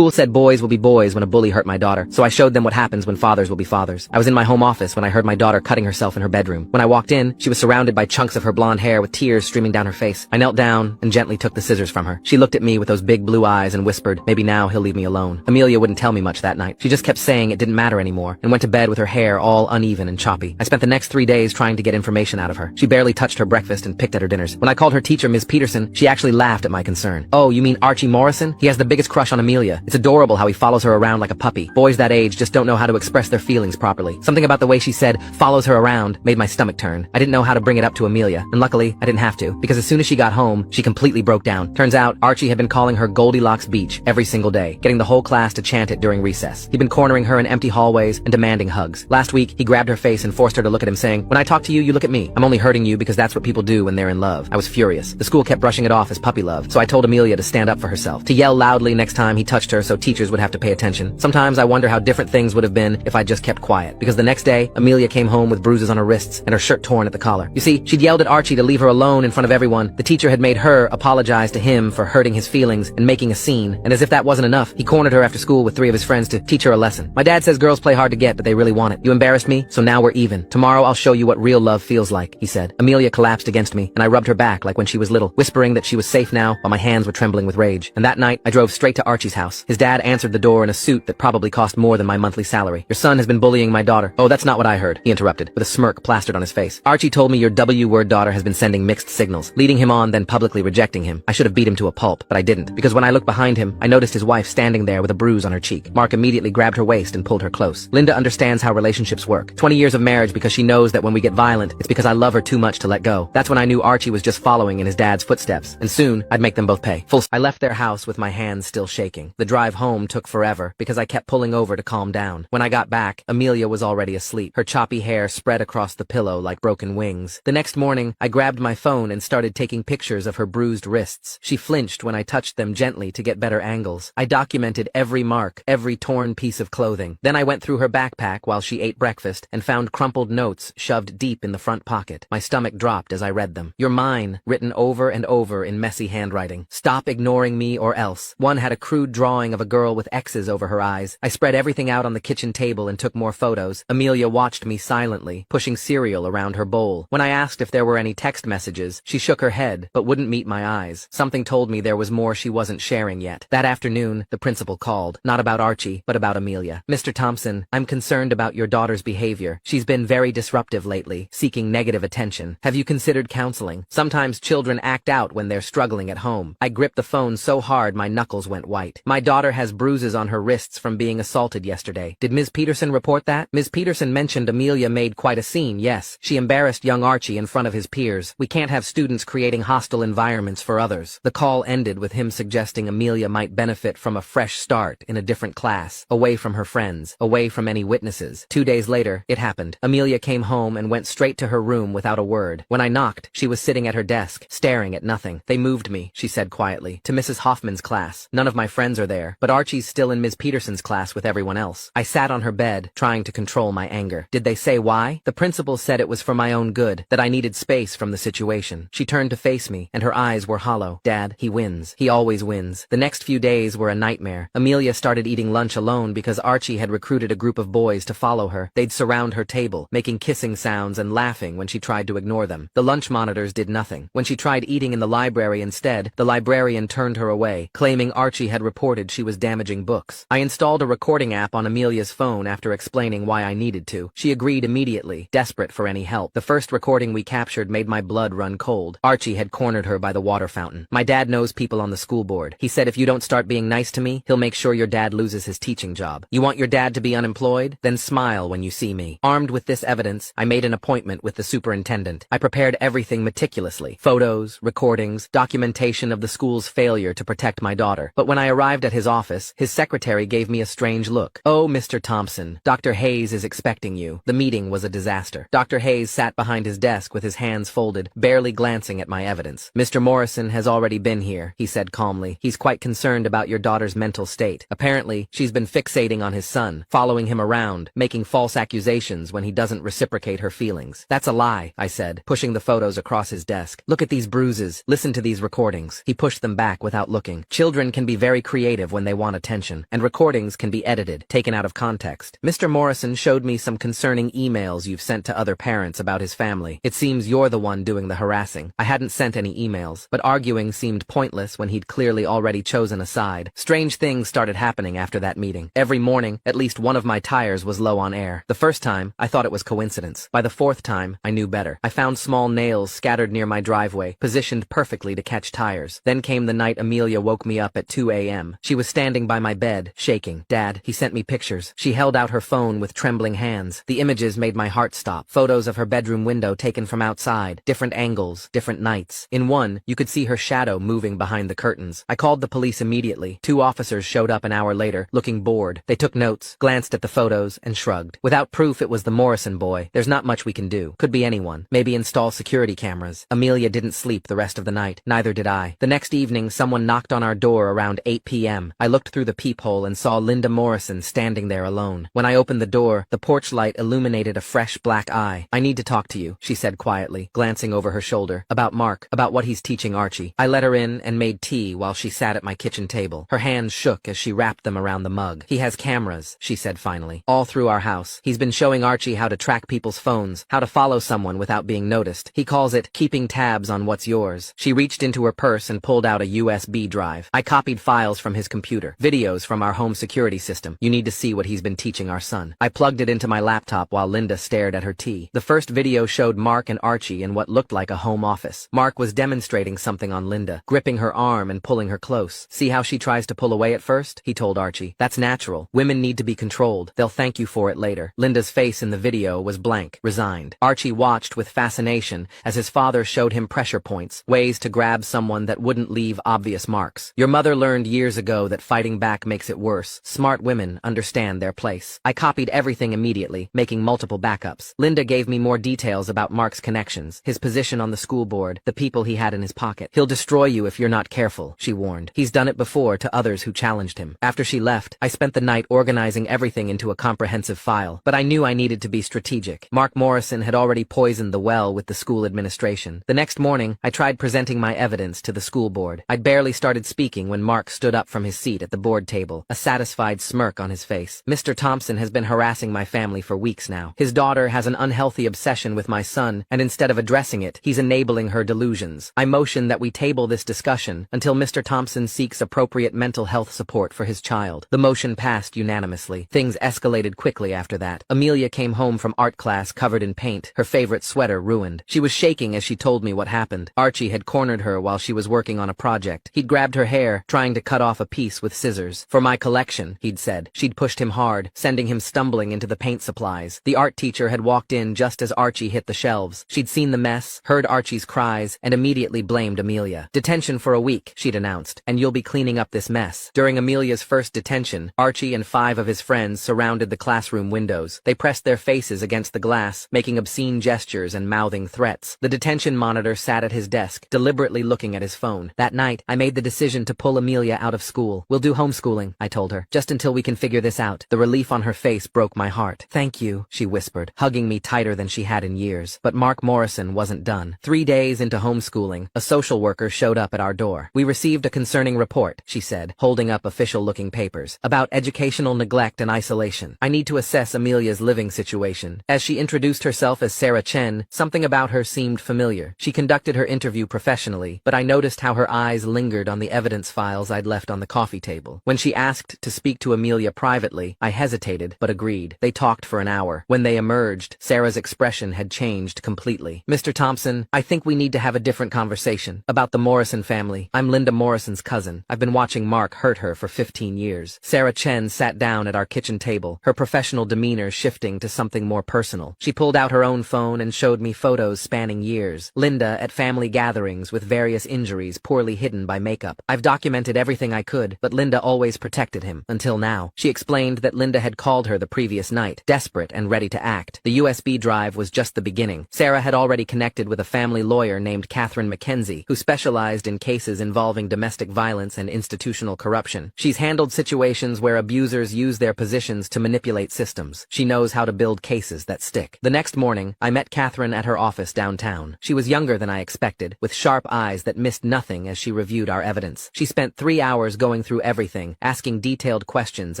school said boys will be boys when a bully hurt my daughter, so I showed them what happens when fathers will be fathers. I was in my home office when I heard my daughter cutting herself in her bedroom. When I walked in, she was surrounded by chunks of her blonde hair with tears streaming down her face. I knelt down and gently took the scissors from her. She looked at me with those big blue eyes and whispered, maybe now he'll leave me alone. Amelia wouldn't tell me much that night. She just kept saying it didn't matter anymore and went to bed with her hair all uneven and choppy. I spent the next 3 days trying to get information out of her. She barely touched her breakfast and picked at her dinners. When I called her teacher Ms. Peterson, she actually laughed at my concern. Oh, you mean Archie Morrison? He has the biggest crush on Amelia. It's adorable how he follows her around like a puppy. Boys that age just don't know how to express their feelings properly. Something about the way she said, follows her around, made my stomach turn. I didn't know how to bring it up to Amelia, and luckily, I didn't have to, because as soon as she got home, she completely broke down. Turns out, Archie had been calling her Goldilocks Beach every single day, getting the whole class to chant it during recess. He'd been cornering her in empty hallways and demanding hugs. Last week, he grabbed her face and forced her to look at him saying, when I talk to you, you look at me. I'm only hurting you because that's what people do when they're in love. I was furious. The school kept brushing it off as puppy love, so I told Amelia to stand up for herself, to yell loudly next time he touched her so teachers would have to pay attention. Sometimes I wonder how different things would have been if I just kept quiet, because the next day, Amelia came home with bruises on her wrists and her shirt torn at the collar. You see, she'd yelled at Archie to leave her alone in front of everyone. The teacher had made her apologize to him for hurting his feelings and making a scene, and as if that wasn't enough, he cornered her after school with 3 of his friends to teach her a lesson. My dad says girls play hard to get, but they really want it. You embarrassed me, so now we're even. Tomorrow I'll show you what real love feels like, he said. Amelia collapsed against me, and I rubbed her back like when she was little, whispering that she was safe now while my hands were trembling with rage. And that night, I drove straight to Archie's house. His dad answered the door in a suit that probably cost more than my monthly salary. Your son has been bullying my daughter. Oh, that's not what I heard, he interrupted, with a smirk plastered on his face. Archie told me your W-word daughter has been sending mixed signals, leading him on, then publicly rejecting him. I should have beat him to a pulp, but I didn't, because when I looked behind him, I noticed his wife standing there with a bruise on her cheek. Mark immediately grabbed her waist and pulled her close. Linda understands how relationships work. 20 years of marriage because she knows that when we get violent, it's because I love her too much to let go. That's when I knew Archie was just following in his dad's footsteps, and soon, I'd make them both pay. I left their house with my hands still shaking. The drive home took forever, because I kept pulling over to calm down. When I got back, Amelia was already asleep, her choppy hair spread across the pillow like broken wings. The next morning, I grabbed my phone and started taking pictures of her bruised wrists. She flinched when I touched them gently to get better angles. I documented every mark, every torn piece of clothing. Then I went through her backpack while she ate breakfast and found crumpled notes shoved deep in the front pocket. My stomach dropped as I read them. You're mine, written over and over in messy handwriting. Stop ignoring me or else. One had a crude drawing of a girl with X's over her eyes. I spread everything out on the kitchen table and took more photos. Amelia watched me silently, pushing cereal around her bowl. When I asked if there were any text messages, she shook her head, but wouldn't meet my eyes. Something told me there was more she wasn't sharing yet. That afternoon, the principal called. Not about Archie, but about Amelia. Mr. Thompson, I'm concerned about your daughter's behavior. She's been very disruptive lately, seeking negative attention. Have you considered counseling? Sometimes children act out when they're struggling at home. I gripped the phone so hard my knuckles went white. My daughter has bruises on her wrists from being assaulted yesterday. Did Ms. Peterson report that? Ms. Peterson mentioned Amelia made quite a scene, yes. She embarrassed young Archie in front of his peers. We can't have students creating hostile environments for others. The call ended with him suggesting Amelia might benefit from a fresh start in a different class, away from her friends, away from any witnesses. 2 days later, it happened. Amelia came home and went straight to her room without a word. When I knocked, she was sitting at her desk, staring at nothing. They moved me, she said quietly, to Mrs. Hoffman's class. None of my friends are there, but Archie's still in Ms. Peterson's class with everyone else. I sat on her bed, trying to control my anger. Did they say why? The principal said it was for my own good, that I needed space from the situation. She turned to face me, and her eyes were hollow. Dad, he wins. He always wins. The next few days were a nightmare. Amelia started eating lunch alone because Archie had recruited a group of boys to follow her. They'd surround her table, making kissing sounds and laughing when she tried to ignore them. The lunch monitors did nothing. When she tried eating in the library instead, the librarian turned her away, claiming Archie had reported she was damaging books. I installed a recording app on Amelia's phone after explaining why I needed to. She agreed immediately, desperate for any help. The first recording we captured made my blood run cold. Archie had cornered her by the water fountain. My dad knows people on the school board. He said if you don't start being nice to me, he'll make sure your dad loses his teaching job. You want your dad to be unemployed? Then smile when you see me. Armed with this evidence, I made an appointment with the superintendent. I prepared everything meticulously. Photos, recordings, documentation of the school's failure to protect my daughter. But when I arrived at his office, his secretary gave me a strange look. Oh, Mr. Thompson, Dr. Hayes is expecting you. The meeting was a disaster. Dr. Hayes sat behind his desk with his hands folded, barely glancing at my evidence. Mr. Morrison has already been here, he said calmly. He's quite concerned about your daughter's mental state. Apparently, she's been fixating on his son, following him around, making false accusations when he doesn't reciprocate her feelings. That's a lie, I said, pushing the photos across his desk. Look at these bruises. Listen to these recordings. He pushed them back without looking. Children can be very creative sensitive when they want attention, and recordings can be edited, taken out of context. Mr. Morrison showed me some concerning emails you've sent to other parents about his family. It seems you're the one doing the harassing. I hadn't sent any emails, but arguing seemed pointless when he'd clearly already chosen a side. Strange things started happening after that meeting. Every morning, at least one of my tires was low on air. The first time, I thought it was coincidence. By the fourth time, I knew better. I found small nails scattered near my driveway, positioned perfectly to catch tires. Then came the night Amelia woke me up at 2 a.m. She was standing by my bed, shaking. Dad, he sent me pictures. She held out her phone with trembling hands. The images made my heart stop. Photos of her bedroom window taken from outside, different angles, different nights. In one, you could see her shadow moving behind the curtains. I called the police immediately. 2 officers showed up an hour later, looking bored. They took notes, glanced at the photos, and shrugged. Without proof it was the Morrison boy, there's not much we can do. Could be anyone. Maybe install security cameras. Amelia didn't sleep the rest of the night. Neither did I. The next evening, someone knocked on our door around 8 p.m. I looked through the peephole and saw Linda Morrison standing there alone. When I opened the door, the porch light illuminated a fresh black eye. I need to talk to you, she said quietly, glancing over her shoulder. About Mark, about what he's teaching Archie. I let her in and made tea while she sat at my kitchen table. Her hands shook as she wrapped them around the mug. He has cameras, she said finally, all through our house. He's been showing Archie how to track people's phones, how to follow someone without being noticed. He calls it keeping tabs on what's yours. She reached into her purse and pulled out a USB drive. I copied files from his computer, videos from our home security system. You need to see what he's been teaching our son. I plugged it into my laptop while Linda stared at her tea. The first video showed Mark and Archie in what looked like a home office. Mark was demonstrating something on Linda, gripping her arm and pulling her close. See how she tries to pull away at first? He told Archie. That's natural. Women need to be controlled. They'll thank you for it later. Linda's face in the video was blank, resigned. Archie watched with fascination as his father showed him pressure points, ways to grab someone that wouldn't leave obvious marks. Your mother learned years ago that fighting back makes it worse. Smart women understand their place. I copied everything immediately, making multiple backups. Linda gave me more details about Mark's connections, his position on the school board, the people he had in his pocket. He'll destroy you if you're not careful, she warned. He's done it before to others who challenged him. After she left, I spent the night organizing everything into a comprehensive file, but I knew I needed to be strategic. Mark Morrison had already poisoned the well with the school administration. The next morning, I tried presenting my evidence to the school board. I'd barely started speaking when Mark stood up from his seat at the board table, a satisfied smirk on his face. Mr. Thompson has been harassing my family for weeks now. His daughter has an unhealthy obsession with my son, and instead of addressing it, he's enabling her delusions. I motion that we table this discussion until Mr. Thompson seeks appropriate mental health support for his child. The motion passed unanimously. Things escalated quickly after that. Amelia came home from art class covered in paint, her favorite sweater ruined. She was shaking as she told me what happened. Archie had cornered her while she was working on a project. He'd grabbed her hair, trying to cut off a piece with scissors. For my collection, he'd said. She'd pushed him hard, sending him stumbling into the paint supplies. The art teacher had walked in just as Archie hit the shelves. She'd seen the mess, heard Archie's cries, and immediately blamed Amelia. Detention for a week, she'd announced, and you'll be cleaning up this mess. During Amelia's first detention, Archie and 5 of his friends surrounded the classroom windows. They pressed their faces against the glass, making obscene gestures and mouthing threats. The detention monitor sat at his desk, deliberately looking at his phone. That night, I made the decision to pull Amelia out of school. We'll do homeschooling, I told her, just until we can figure this out. The relief on her face broke my heart. Thank you, she whispered, hugging me tighter than she had in years. But Mark Morrison wasn't done. 3 days into homeschooling, a social worker showed up at our door. We received a concerning report, she said, holding up official-looking papers, about educational neglect and isolation. I need to assess Amelia's living situation. As she introduced herself as Sarah Chen, something about her seemed familiar. She conducted her interview professionally, but I noticed how her eyes lingered on the evidence files I'd left on the coffee table. When she asked to speak to Amelia privately, I hesitated, but agreed. They talked for an hour. When they emerged, Sarah's expression had changed completely. Mr. Thompson, I think we need to have a different conversation about the Morrison family. I'm Linda Morrison's cousin. I've been watching Mark hurt her for 15 years. Sarah Chen sat down at our kitchen table, her professional demeanor shifting to something more personal. She pulled out her own phone and showed me photos spanning years. Linda at family gatherings with various injuries poorly hidden by makeup. I've documented everything I could, but Linda always protected him, until now. She explained that Linda had called her the previous night, desperate and ready to act. The USB drive was just the beginning. Sarah had already connected with a family lawyer named Catherine McKenzie, who specialized in cases involving domestic violence and institutional corruption. She's handled situations where abusers use their positions to manipulate systems. She knows how to build cases that stick. The next morning, I met Catherine at her office downtown. She was younger than I expected, with sharp eyes that missed nothing as she reviewed our evidence. She spent 3 hours going going through everything, asking detailed questions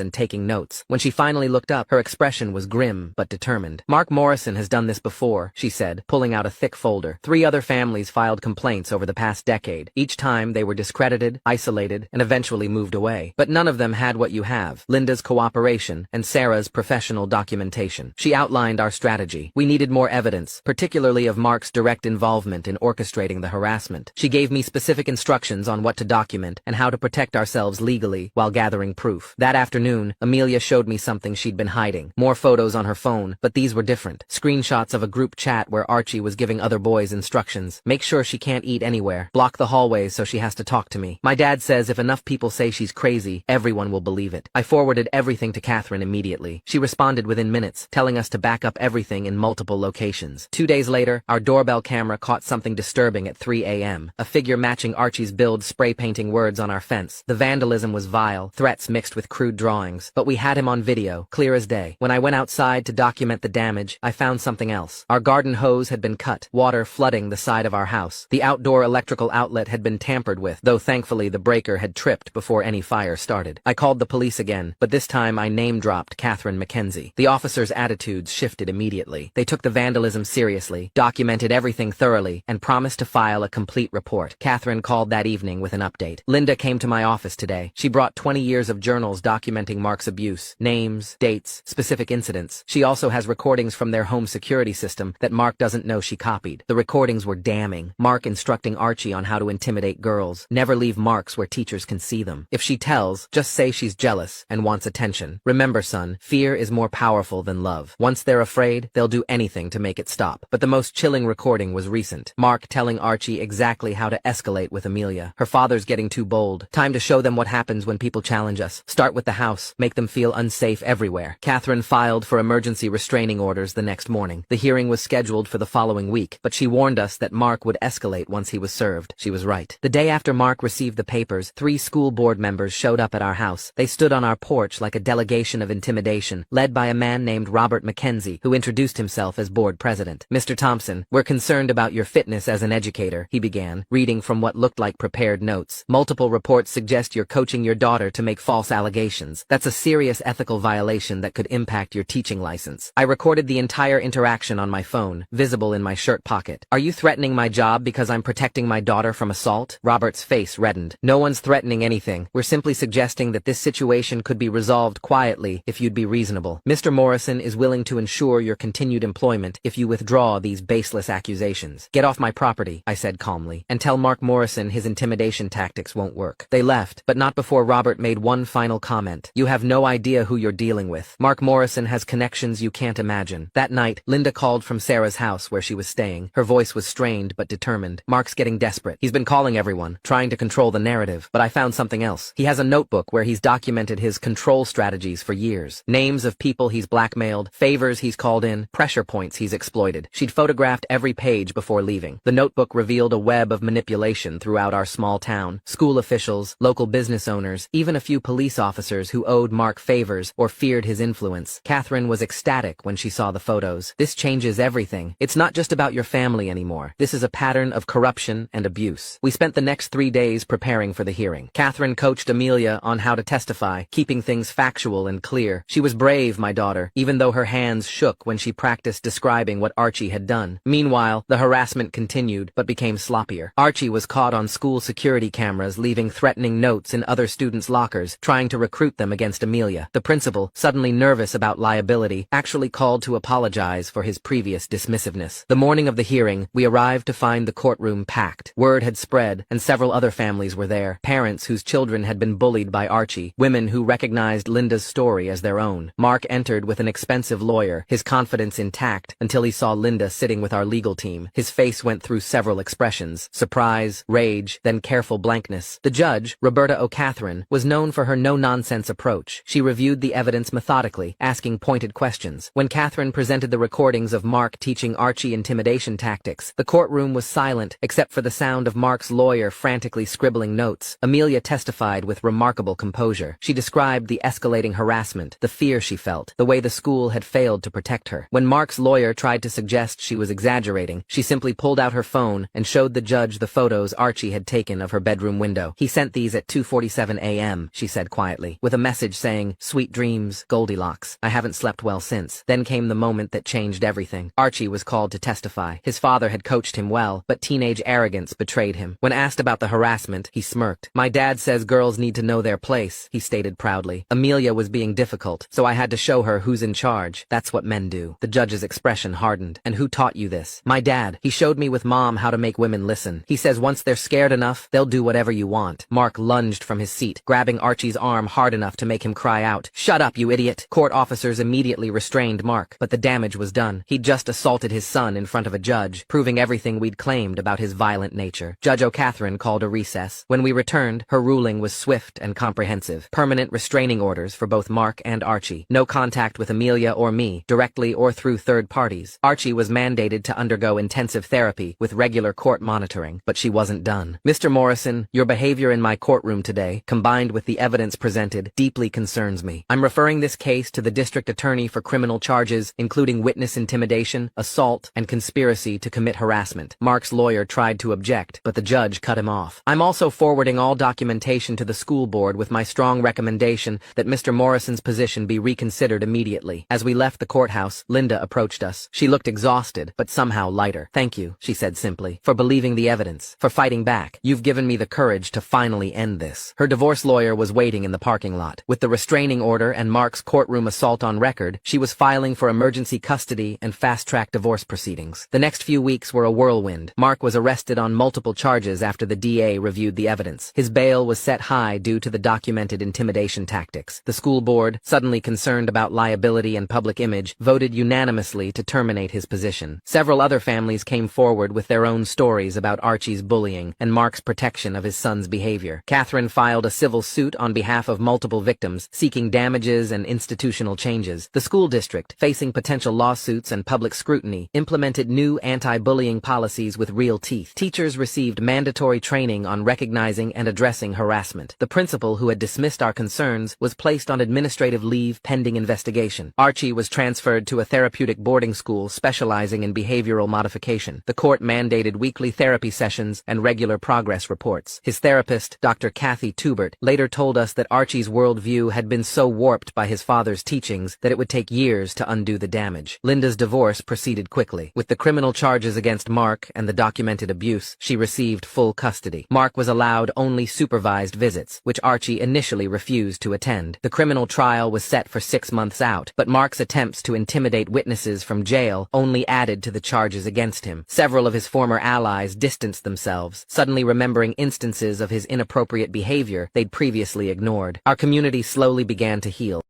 and taking notes. When she finally looked up, her expression was grim but determined. "Mark Morrison has done this before," she said, pulling out a thick folder. 3 other families filed complaints over the past decade. Each time they were discredited, isolated, and eventually moved away. But none of them had what you have: Linda's cooperation and Sarah's professional documentation. She outlined our strategy. We needed more evidence, particularly of Mark's direct involvement in orchestrating the harassment. She gave me specific instructions on what to document and how to protect ourselves legally while gathering proof. That afternoon, Amelia showed me something she'd been hiding. More photos on her phone, but these were different. Screenshots of a group chat where Archie was giving other boys instructions. Make sure she can't eat anywhere. Block the hallways so she has to talk to me. My dad says if enough people say she's crazy, everyone will believe it. I forwarded everything to Catherine immediately. She responded within minutes, telling us to back up everything in multiple locations. 2 days later, our doorbell camera caught something disturbing at 3 a.m. A figure matching Archie's build spray painting words on our fence. The vandalism was vile, threats mixed with crude drawings. But we had him on video, clear as day. When I went outside to document the damage, I found something else. Our garden hose had been cut, water flooding the side of our house. The outdoor electrical outlet had been tampered with, though thankfully the breaker had tripped before any fire started. I called the police again, but this time I name-dropped Catherine Mackenzie. The officers' attitudes shifted immediately. They took the vandalism seriously, documented everything thoroughly, and promised to file a complete report. Catherine called that evening with an update. "Linda came to my office today. She brought 20 years of journals documenting Mark's abuse, names, dates, specific incidents. She also has recordings from their home security system that Mark doesn't know she copied. The recordings were damning. Mark instructing Archie on how to intimidate girls. Never leave marks where teachers can see them. If she tells, just say she's jealous and wants attention. Remember, son, fear is more powerful than love. Once they're afraid, they'll do anything to make it stop." But the most chilling recording was recent. Mark telling Archie exactly how to escalate with Amelia. "Her father's getting too bold. Time to show them what happens when people challenge us. Start with the house. Make them feel unsafe everywhere." Catherine filed for emergency restraining orders the next morning. The hearing was scheduled for the following week, but she warned us that Mark would escalate once he was served. She was right. The day after Mark received the papers, 3 school board members showed up at our house. They stood on our porch like a delegation of intimidation, led by a man named Robert Mackenzie, who introduced himself as board president. "Mr. Thompson, we're concerned about your fitness as an educator," he began, reading from what looked like prepared notes. "Multiple reports suggest you're coaching your daughter to make false allegations. That's a serious ethical violation that could impact your teaching license." I recorded the entire interaction on my phone, visible in my shirt pocket. "Are you threatening my job because I'm protecting my daughter from assault?" Robert's face reddened. "No one's threatening anything. We're simply suggesting that this situation could be resolved quietly if you'd be reasonable. Mr. Morrison is willing to ensure your continued employment if you withdraw these baseless accusations." "Get off my property," I said calmly, "and tell Mark Morrison his intimidation tactics won't work." They left, but not before Robert made one final comment. "You have no idea who you're dealing with. Mark Morrison has connections you can't imagine." That night, Linda called from Sarah's house where she was staying. Her voice was strained but determined. "Mark's getting desperate. He's been calling everyone, trying to control the narrative, but I found something else. He has a notebook where he's documented his control strategies for years. Names of people he's blackmailed, favors he's called in, pressure points he's exploited." She'd photographed every page before leaving. The notebook revealed a web of manipulation throughout our small town. School officials, local business owners, even a few police officers who owed Mark favors or feared his influence. Catherine was ecstatic when she saw the photos. "This changes everything. It's not just about your family anymore. This is a pattern of corruption and abuse." We spent the next 3 days preparing for the hearing. Catherine coached Amelia on how to testify, keeping things factual and clear. She was brave, my daughter, even though her hands shook when she practiced describing what Archie had done. Meanwhile, the harassment continued, but became sloppier. Archie was caught on school security cameras leaving threatening notes in other students' lockers, trying to recruit them against Amelia. The principal, suddenly nervous about liability, actually called to apologize for his previous dismissiveness. The morning of the hearing, we arrived to find the courtroom packed. Word had spread, and several other families were there. Parents whose children had been bullied by Archie, women who recognized Linda's story as their own. Mark entered with an expensive lawyer, his confidence intact, until he saw Linda sitting with our legal team. His face went through several expressions: surprise, rage, then careful blankness. The judge, Roberta O'Catherine, was known for her no-nonsense approach. She reviewed the evidence methodically, asking pointed questions. When Catherine presented the recordings of Mark teaching Archie intimidation tactics, the courtroom was silent except for the sound of Mark's lawyer frantically scribbling notes. Amelia testified with remarkable composure. She described the escalating harassment, the fear she felt, the way the school had failed to protect her. When Mark's lawyer tried to suggest she was exaggerating, she simply pulled out her phone and showed the judge the photos Archie had taken of her bedroom window. He sent these at 2:47 a.m., she said quietly, with a message saying, "Sweet dreams, Goldilocks. I haven't slept well since." Then came the moment that changed everything. Archie was called to testify. His father had coached him well, but teenage arrogance betrayed him. When asked about the harassment, he smirked. "My dad says girls need to know their place," he stated proudly. "Amelia was being difficult, so I had to show her who's in charge. That's what men do." The judge's expression hardened. "And who taught you this?" "My dad. He showed me with Mom how to make women listen. He says once they're scared enough, they'll do whatever you want." Mark lunged from his seat, grabbing Archie's arm hard enough to make him cry out, "Shut up, you idiot!" Court officers immediately restrained Mark, but the damage was done. He'd just assaulted his son in front of a judge, proving everything we'd claimed about his violent nature. Judge O'Catherine called a recess. When we returned, her ruling was swift and comprehensive. Permanent restraining orders for both Mark and Archie. No contact with Amelia or me, directly or through third parties. Archie was mandated to undergo intensive therapy with regular court monitoring, but she wasn't done. "Mr. Morrison, your behavior in my courtroom today, combined with the evidence presented, deeply concerns me. I'm referring this case to the district attorney for criminal charges, including witness intimidation, assault, and conspiracy to commit harassment." Mark's lawyer tried to object, but the judge cut him off. "I'm also forwarding all documentation to the school board with my strong recommendation that Mr. Morrison's position be reconsidered immediately." As we left the courthouse, Linda approached us. She looked exhausted, but somehow lighter. "Thank you," she said simply, "for believing the evidence, for fighting back. You've given me the courage to finally end this." Her divorce lawyer was waiting in the parking lot. With the restraining order and Mark's courtroom assault on record, she was filing for emergency custody and fast-track divorce proceedings. The next few weeks were a whirlwind. Mark was arrested on multiple charges after the DA reviewed the evidence. His bail was set high due to the documented intimidation tactics. The school board, suddenly concerned about liability and public image, voted unanimously to terminate his position. Several other families came forward with their own stories about Archie's bullying and Mark's protection of his son's behavior. Catherine filed a civil suit on behalf of multiple victims, seeking damages and institutional changes. The school district, facing potential lawsuits and public scrutiny, implemented new anti-bullying policies with real teeth. Teachers received mandatory training on recognizing and addressing harassment. The principal, who had dismissed our concerns, was placed on administrative leave pending investigation. Archie was transferred to a therapeutic boarding school specializing in behavioral modification. The court mandated weekly therapy sessions and regular progress reports. His therapist, Dr. Kathy Tubert, later told us that Archie's worldview had been so warped by his father's teachings that it would take years to undo the damage. Linda's divorce proceeded quickly. With the criminal charges against Mark and the documented abuse, she received full custody. Mark was allowed only supervised visits, which Archie initially refused to attend. The criminal trial was set for 6 months out, but Mark's attempts to intimidate witnesses from jail only added to the charges against him. Several of his former allies distanced themselves, suddenly remembering instances of his inappropriate behavior they'd previously ignored. Our community slowly began to heal.